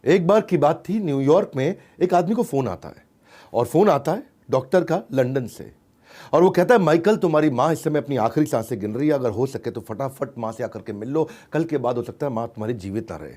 एक बार की बात थी, न्यूयॉर्क में एक आदमी को फ़ोन आता है और फ़ोन आता है डॉक्टर का लंदन से। और वो कहता है, माइकल तुम्हारी माँ इस समय अपनी आखिरी सांसें गिन रही है, अगर हो सके तो फटाफट माँ से आकर के मिल लो, कल के बाद हो सकता है माँ तुम्हारी जीवित ना रहे।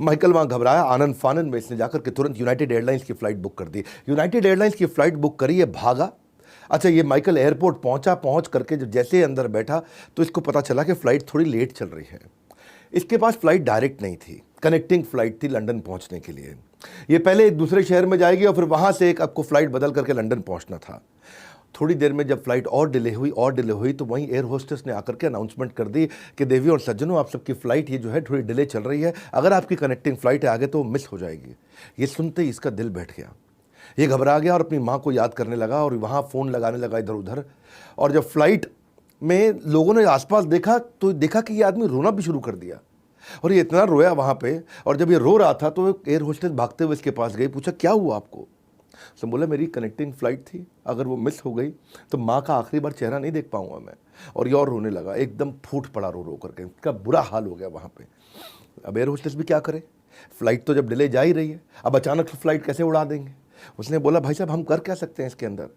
माइकल वहाँ घबराया, आनंद फानन में इसने जाकर के तुरंत यूनाइटेड एयरलाइंस की फ़्लाइट बुक कर दी। यूनाइटेड एयरलाइंस की फ़्लाइट बुक करी, ये भागा। अच्छा, ये माइकल एयरपोर्ट पहुंच करके जब जैसे अंदर बैठा तो इसको पता चला कि फ़्लाइट थोड़ी लेट चल रही है। इसके पास फ़्लाइट डायरेक्ट नहीं थी, कनेक्टिंग फ़्लाइट थी लंदन पहुंचने के लिए। ये पहले एक दूसरे शहर में जाएगी और फिर वहाँ से एक आपको फ़्लाइट बदल करके लंदन पहुंचना था। थोड़ी देर में जब फ्लाइट और डिले हुई तो वहीं एयर होस्टेस ने आकर के अनाउंसमेंट कर दी कि देवी और सज्जनों, आप सबकी फ़्लाइट ये जो है थोड़ी डिले चल रही है, अगर आपकी कनेक्टिंग फ़्लाइट है आगे तो मिस हो जाएगी। ये सुनते ही इसका दिल बैठ गया, ये घबरा गया और अपनी माँ को याद करने लगा और वहाँ फ़ोन लगाने लगा इधर उधर। और जब फ्लाइट में लोगों ने आसपास देखा तो देखा कि ये आदमी रोना भी शुरू कर दिया और ये इतना रोया वहाँ पे। और जब ये रो रहा था तो एयर होस्टेस भागते हुए इसके पास गई, पूछा क्या हुआ आपको। तो बोला, मेरी कनेक्टिंग फ़्लाइट थी, अगर वो मिस हो गई तो माँ का आखिरी बार चेहरा नहीं देख पाऊंगा मैं। और ये और रोने लगा, एकदम फूट पड़ा रो रो करके, इसका बुरा हाल हो गया वहाँ पे। अब एयर होस्टेस भी क्या करे, फ़्लाइट तो जब डिले जा ही रही है, अब अचानक फ़्लाइट कैसे उड़ा देंगे। उसने बोला, भाई साहब हम कर क्या सकते हैं इसके अंदर।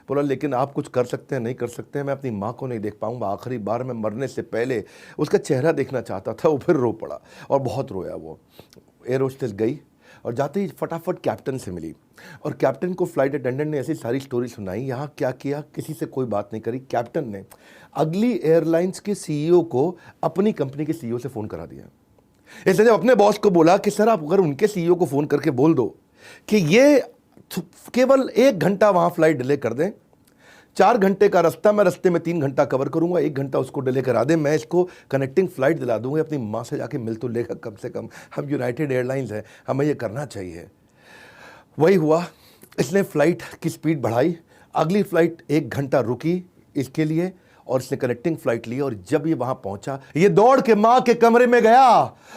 बोला, लेकिन आप कुछ कर सकते हैं, नहीं कर सकते हैं, मैं अपनी माँ को नहीं देख पाऊंगा, आखिरी बार मैं मरने से पहले उसका चेहरा देखना चाहता था। वो फिर रो पड़ा और बहुत रोया वो। एयर होस्टेस गई और जाते ही फटाफट कैप्टन से मिली और कैप्टन को फ्लाइट अटेंडेंट ने ऐसी सारी स्टोरी सुनाई। यहाँ क्या किया, किसी से कोई बात नहीं करी। कैप्टन ने अगली एयरलाइंस के सीईओ को अपनी कंपनी के सीईओ से फ़ोन करा दिया। इसने जब अपने बॉस को बोला कि सर आप अगर उनके सीईओ को फ़ोन करके बोल दो कि ये केवल 1 घंटा वहाँ फ्लाइट डिले कर दें, 4 घंटे का रास्ता, मैं रास्ते में 3 घंटा कवर करूंगा, 1 घंटा उसको डिले करा दे, मैं इसको कनेक्टिंग फ़्लाइट दिला दूंगा, अपनी माँ से जाके मिल तो लेगा कम से कम, हम यूनाइटेड एयरलाइंस है, हमें ये करना चाहिए। वही हुआ, इसने फ़्लाइट की स्पीड बढ़ाई, अगली फ़्लाइट 1 घंटा रुकी इसके लिए और इसने कनेक्टिंग फ़्लाइट ली। और जब ये वहाँ पहुँचा, ये दौड़ के माँ के कमरे में गया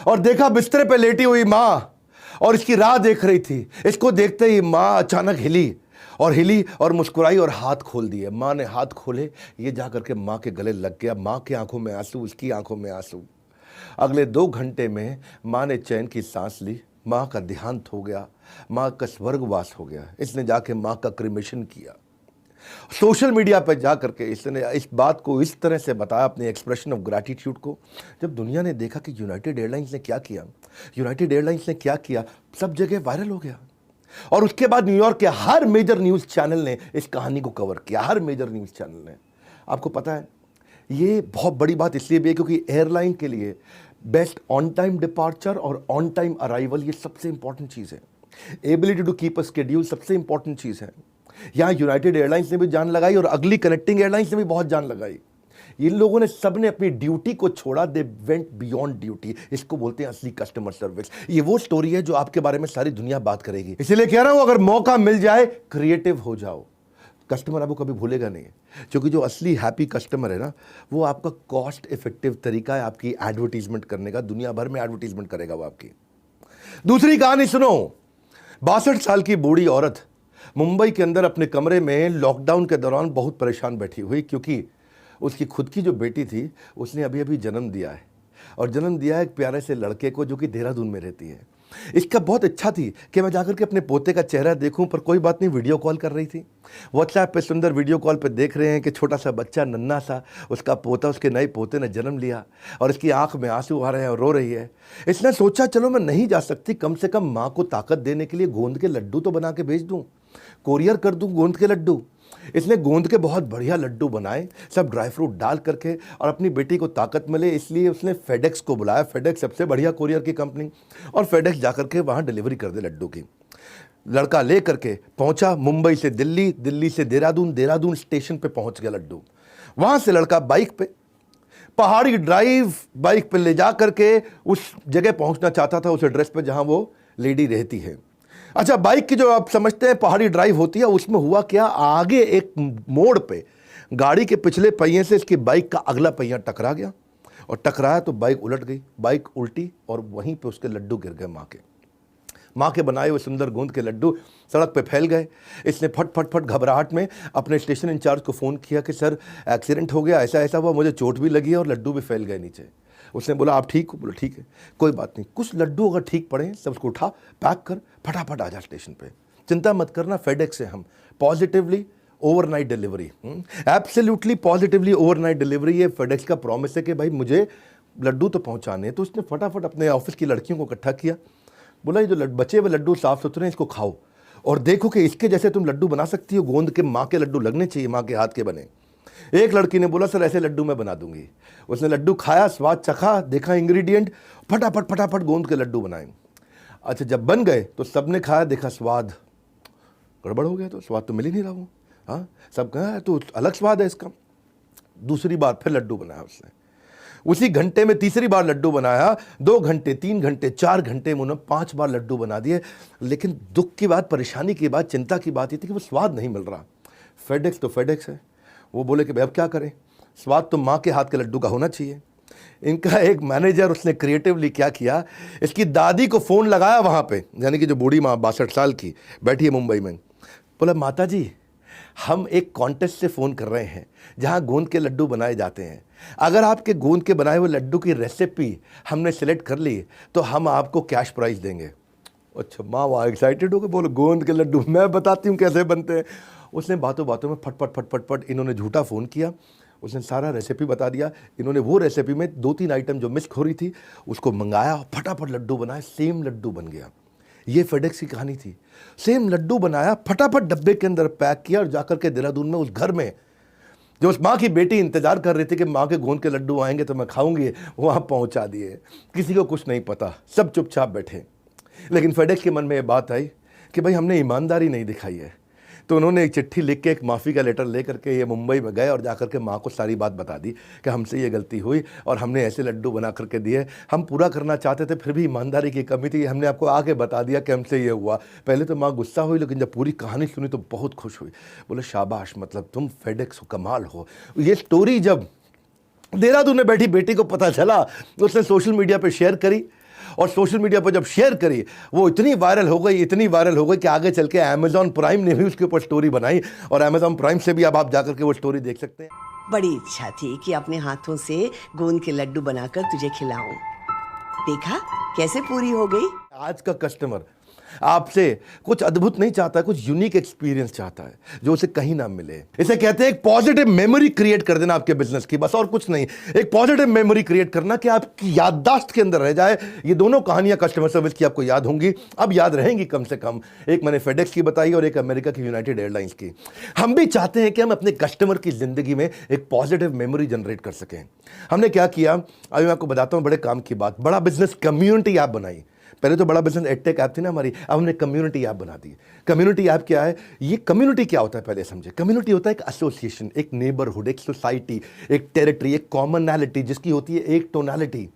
और देखा बिस्तर पर लेटी हुई माँ और इसकी राह देख रही थी। इसको देखते ही माँ अचानक हिली और मुस्कुराई और हाथ खोल दिए। माँ ने हाथ खोले, ये जा करके माँ के गले लग गया। माँ की आंखों में आंसू, उसकी आंखों में आंसू। अगले 2 घंटे में माँ ने चैन की सांस ली, माँ का देहांत हो गया, माँ का स्वर्गवास हो गया। इसने जाके माँ का क्रिमेशन किया। सोशल मीडिया पर जा करके इसने इस बात को इस तरह से बताया, अपने एक्सप्रेशन ऑफ ग्रैटिट्यूड को। जब दुनिया ने देखा कि यूनाइटेड एयरलाइंस ने क्या किया, सब जगह वायरल हो गया। और उसके बाद न्यूयॉर्क के हर मेजर न्यूज़ चैनल ने इस कहानी को कवर किया, हर मेजर न्यूज़ चैनल ने। आपको पता है, ये बहुत बड़ी बात इसलिए भी है क्योंकि एयरलाइन के लिए बेस्ट ऑन टाइम डिपार्चर और ऑन टाइम अराइवल ये सबसे इंपॉर्टेंट चीज़ है। Ability to keep a schedule सबसे इंपॉर्टेंट चीज़ है। यहाँ यूनाइटेड एयरलाइंस ने भी जान लगाई और अगली कनेक्टिंग एयरलाइंस ने भी बहुत जान लगाई। इन लोगों ने सबने अपनी ड्यूटी को छोड़ा, दे वेंट बियॉन्ड ड्यूटी। इसको बोलते हैं असली कस्टमर सर्विस। ये वो स्टोरी है जो आपके बारे में सारी दुनिया बात करेगी। इसीलिए कह रहा हूं, अगर मौका मिल जाए क्रिएटिव हो जाओ। कस्टमर आपको कभी भूलेगा नहीं, क्योंकि जो असली हैप्पी कस्टमर है ना, वो आपका कॉस्ट इफेक्टिव तरीका है आपकी एडवर्टीजमेंट करने का। दुनिया भर में एडवर्टीजमेंट करेगा वो आपकी। दूसरी कहानी सुनो। 62 साल की बूढ़ी औरत मुंबई के अंदर अपने कमरे में लॉकडाउन के दौरान बहुत परेशान बैठी हुई, क्योंकि उसकी खुद की जो बेटी थी उसने अभी अभी जन्म दिया है और जन्म दिया है एक प्यारे से लड़के को जो कि देहरादून में रहती है। इसका बहुत इच्छा थी कि मैं जाकर के अपने पोते का चेहरा देखूं, पर कोई बात नहीं, वीडियो कॉल कर रही थी। व्हाट्सएप पे सुंदर वीडियो कॉल पे देख रहे हैं कि छोटा सा बच्चा, नन्हा सा, उसका पोता, उसके नए पोते ने जन्म लिया और इसकी आंख में आंसू आ रहे हैं और रो रही है। इसने सोचा, चलो मैं नहीं जा सकती, कम से कम माँ को ताकत देने के लिए गोंद के लड्डू तो बना के भेज दूँ, कोरियर कर दूँ गोंद के लड्डू। इसने गोंद के बहुत बढ़िया लड्डू बनाए, सब ड्राई फ्रूट डाल करके, और अपनी बेटी को ताकत मिले इसलिए उसने फेडेक्स को बुलाया। फेडेक्स सबसे बढ़िया कोरियर की कंपनी, और फेडेक्स जाकर के वहाँ डिलीवरी कर दे लड्डू की। लड़का ले करके पहुँचा मुंबई से दिल्ली, दिल्ली से देहरादून, देहरादून स्टेशन पे पहुँच गया लड्डू। वहाँ से लड़का बाइक पे, पहाड़ी ड्राइव बाइक पे ले जा करके उस जगह पहुँचना चाहता था, उस एड्रेस पे जहाँ वो लेडी रहती है। अच्छा, बाइक की जो आप समझते हैं पहाड़ी ड्राइव होती है, उसमें हुआ क्या, आगे एक मोड़ पे गाड़ी के पिछले पहिए से इसकी बाइक का अगला पहिया टकरा गया और टकराया तो बाइक उलट गई, बाइक उल्टी और वहीं पे उसके लड्डू गिर गए। माँ के बनाए हुए सुंदर गोंद के लड्डू सड़क पे फैल गए। इसने फट घबराहट में अपने स्टेशन इंचार्ज को फ़ोन किया कि सर एक्सीडेंट हो गया, ऐसा ऐसा हुआ, मुझे चोट भी लगी है और लड्डू भी फैल गए नीचे। उसने बोला आप ठीक हो? बोला ठीक है, कोई बात नहीं, कुछ लड्डू अगर ठीक पड़े सब उसको उठा, पैक कर, फटाफट आ जा स्टेशन पे, चिंता मत करना, फेडेक्स से हम positively overnight delivery, absolutely positively overnight delivery. ये फेडेक्स का प्रॉमिस है कि भाई मुझे लड्डू तो पहुंचाने हैं। तो उसने फटाफट अपने ऑफिस की लड़कियों को इकट्ठा किया, बोला ये जो बचे हुए लड्डू साफ सुथरे हैं इसको खाओ और देखो कि इसके जैसे तुम लड्डू बना सकती हो, गोंद के माँ के लड्डू लगने चाहिए, माँ के हाथ के बने। एक लड़की ने बोला सर ऐसे लड्डू मैं बना दूंगी। उसने लड्डू खाया, स्वाद चखा, देखा इंग्रेडिएंट, फटाफट फटाफट गोंद के लड्डू बनाए। अच्छा जब बन गए तो सबने खाया, देखा स्वाद गड़बड़ हो गया, तो स्वाद तो मिल ही नहीं रहा वो। हाँ, सब कहा तो अलग स्वाद है इसका। दूसरी बार फिर लड्डू बनाया उसने, उसी घंटे में तीसरी बार लड्डू बनाया, 2 घंटे 3 घंटे 4 घंटे में उन्होंने 5 बार लड्डू बना दिए। लेकिन दुख की बात, परेशानी की बात, चिंता की बात ये थी कि वो स्वाद नहीं मिल रहा। फेडेक्स तो फेडेक्स है, वो बोले कि भाई अब क्या करें, स्वाद तो माँ के हाथ के लड्डू का होना चाहिए। इनका एक मैनेजर उसने क्रिएटिवली क्या किया, इसकी दादी को फ़ोन लगाया वहाँ पे, यानी कि जो बूढ़ी माँ 62 साल की बैठी है मुंबई में, बोला माता जी हम एक कॉन्टेस्ट से फ़ोन कर रहे हैं जहाँ गोंद के लड्डू बनाए जाते हैं, अगर आपके गोंद के बनाए हुए लड्डू की रेसिपी हमने सेलेक्ट कर ली तो हम आपको कैश प्राइज़ देंगे। अच्छा माँ वहाँ एक्साइटेड हो गए, बोलो गोंद के लड्डू मैं बताती हूँ कैसे बनते हैं। उसने बातों बातों में फटफट फटफट फट इन्होंने झूठा फ़ोन किया, उसने सारा रेसिपी बता दिया। इन्होंने वो रेसिपी में 2-3 आइटम जो मिस हो रही थी उसको मंगाया, फटाफट लड्डू बनाए, सेम लड्डू बन गया। ये फेडेक्स की कहानी थी। सेम लड्डू बनाया, फटाफट डब्बे के अंदर पैक किया और जाकर के देहरादून में उस घर में जो उस माँ की बेटी इंतजार कर रही थी कि माँ के गोंद के लड्डू आएंगे तो मैं खाऊंगी, वहाँ पहुँचा दिए। किसी को कुछ नहीं पता, सब चुपचाप बैठे। लेकिन फेडेक्स के मन में ये बात आई कि भाई हमने ईमानदारी नहीं दिखाई है। तो उन्होंने एक चिट्ठी लिख के, एक माफ़ी का लेटर ले करके ये मुंबई में गए और जाकर के माँ को सारी बात बता दी कि हमसे ये गलती हुई और हमने ऐसे लड्डू बना करके दिए, हम पूरा करना चाहते थे फिर भी ईमानदारी की कमी थी, हमने आपको आके बता दिया कि हमसे ये हुआ। पहले तो माँ गुस्सा हुई, लेकिन जब पूरी कहानी सुनी तो बहुत खुश हुई। बोले शाबाश, मतलब तुम फेडेक्स हो, कमाल हो। ये स्टोरी जब देहरादून में बैठी बेटी को पता चला, उसने सोशल मीडिया पर शेयर करी और सोशल मीडिया पर जब शेयर करी वो इतनी वायरल हो गई, इतनी वायरल हो गई कि आगे चल के अमेज़ॉन प्राइम ने भी उसके ऊपर स्टोरी बनाई और अमेज़ॉन प्राइम से भी अब आप जाकर के वो स्टोरी देख सकते हैं। बड़ी इच्छा थी कि अपने हाथों से गोंद के लड्डू बनाकर तुझे खिलाऊं। देखा कैसे पूरी हो गई। आज का कस्टमर आपसे कुछ अद्भुत नहीं चाहता, कुछ यूनिक एक्सपीरियंस चाहता है जो उसे कहीं ना मिले। इसे कहते हैं एक पॉजिटिव मेमोरी क्रिएट कर देना आपके बिजनेस की, बस और कुछ नहीं। एक पॉजिटिव मेमोरी क्रिएट करना कि आपकी याददाश्त के अंदर रह जाए। ये दोनों कहानियां कस्टमर सर्विस की आपको याद होंगी, अब याद रहेंगी कम से कम। एक मैंने फेडेक्स की बताई और एक अमेरिका की यूनाइटेड एयरलाइंस की। हम भी चाहते हैं कि हम अपने कस्टमर की जिंदगी में एक पॉजिटिव मेमोरी जनरेट कर सकें। हमने क्या किया, अभी मैं आपको बताता हूं, बड़े काम की बात। बड़ा बिजनेस कम्युनिटी ऐप बनाई। पहले तो बड़ा बिजनेस एडटेक ऐप थी ना हमारी, अब हमने कम्युनिटी ऐप बना दी। कम्युनिटी ऐप क्या है, ये कम्युनिटी क्या होता है पहले समझे। कम्युनिटी होता है एक एसोसिएशन, एक नेबरहुड, एक सोसाइटी, एक टेरिटरी, एक कॉमनैलिटी जिसकी होती है एक टोनैलिटी।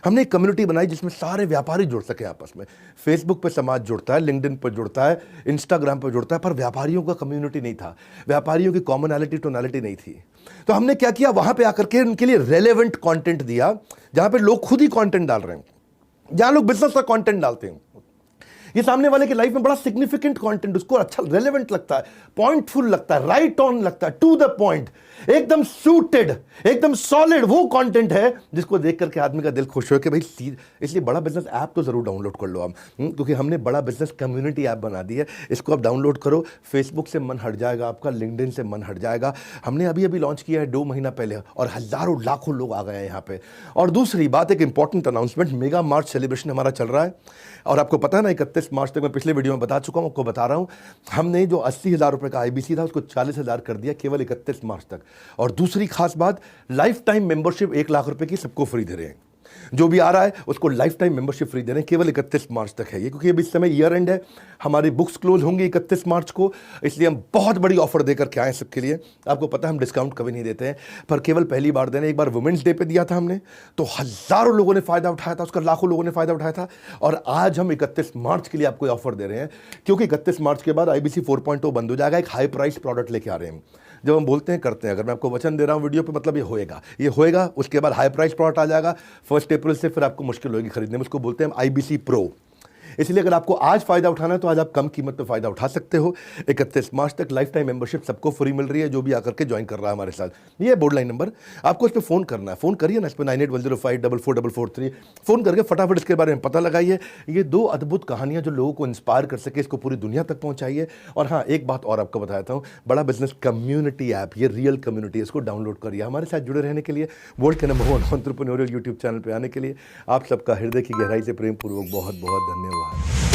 हमने एक कम्युनिटी बनाई जिसमें सारे व्यापारी जुड़ सके आपस में। फेसबुक पे समाज जुड़ता है, लिंक्डइन पर जुड़ता है, इंस्टाग्राम पर जुड़ता है, पर व्यापारियों का कम्युनिटी नहीं था, व्यापारियों की कॉमनैलिटी टोनैलिटी नहीं थी। तो हमने क्या किया, वहां पे आकर के उनके लिए रेलेवेंट कंटेंट दिया, जहां पे लोग खुद ही कंटेंट डाल रहे हैं, जहां लोग बिजनेस का कंटेंट डालते हैं। ये सामने वाले की लाइफ में बड़ा सिग्निफिकेंट कंटेंट, उसको अच्छा रेलेवेंट लगता है, पॉइंटफुल लगता है, राइट ऑन लगता है, टू द पॉइंट, एकदम सूटेड, एकदम सॉलिड वो कंटेंट है जिसको देख करके आदमी का दिल खुश हो कि भाई। इसलिए बड़ा बिजनेस ऐप तो जरूर डाउनलोड कर लो आप, क्योंकि हमने बड़ा बिजनेस कम्युनिटी ऐप बना दी है। इसको आप डाउनलोड करो, फेसबुक से मन हट जाएगा आपका, लिंक्डइन से मन हट जाएगा। हमने अभी अभी लॉन्च किया है 2 महीना पहले और हजारों लाखों लोग आ गए हैं यहाँ पे। और दूसरी बात, एक इंपॉर्टेंट अनाउंसमेंट, मेगा मार्च सेलिब्रेशन हमारा चल रहा है और आपको पता है ना 31 मार्च तक, मैं पिछले वीडियो में बता चुका हूं, आपको बता रहा हूं, हमने जो 80,000 रुपए का IBC था उसको 40,000 कर दिया केवल 31 मार्च तक। और दूसरी खास बात, लाइफ टाइम मेंबरशिप 1 लाख रुपए की सबको फ्री दे रहे हैं। जो भी आ रहा है उसको लाइफ टाइम मेंबरशिप फ्री दे रहे हैं, केवल 31 मार्च तक है ये, क्योंकि अभी इस समय ईयर एंड है, हमारी बुक्स क्लोज होंगी 31 मार्च को, इसलिए हम बहुत बड़ी ऑफर देकर के आए सबके लिए। आपको पता है हम डिस्काउंट कभी नहीं देते हैं, पर केवल पहली बार दे रहे हैं। एक बार वुमेन्स डे पे दिया था हमने, तो हजारों लोगों ने फायदा उठाया था उसका, लाखों लोगों ने फायदा उठाया था। और आज हम 31 मार्च के लिए आपको ऑफर दे रहे हैं, क्योंकि 31 मार्च के बाद IBC 4.0 बंद हो जाएगा। एक हाई प्राइस प्रोडक्ट लेके आ रहे हैं। जब हम बोलते हैं करते हैं, अगर मैं आपको वचन दे रहा हूं वीडियो पे, मतलब ये होएगा। उसके बाद हाई प्राइस प्रोडक्ट आ जाएगा 1 अप्रैल से, फिर आपको मुश्किल होगी खरीदने में। उसको बोलते हैं IBC प्रो। इसलिए अगर आपको आज फायदा उठाना है तो आज आप कम कीमत पे फायदा उठा सकते हो। 31 मार्च तक लाइफ टाइम मेंबरशिप सबको फ्री मिल रही है जो भी आकर के ज्वाइन कर रहा है हमारे साथ। ये है बोर्ड लाइन नंबर, आपको इस पर फोन करना है। फोन करिए ना इस पर 9810544443, फोन करके फटाफट इसके बारे में पता लगाइए। ये 2 अद्भुत कहानियां जो लोगों को इंस्पायर कर सके, इसको पूरी दुनिया तक पहुंचाइए। और हाँ, एक बात और आपको बताता हूं, बड़ा बिजनेस कम्युनिटी ऐप, ये रियल कम्युनिटी, इसको डाउनलोड करिए। हमारे साथ जुड़े रहने के लिए, वर्ल्ड के नंबर 1 एंटरप्रेन्योरियल यूट्यूब चैनल पे आने के लिए आप सबका हृदय की गहराई से प्रेम पूर्वक बहुत बहुत धन्यवाद।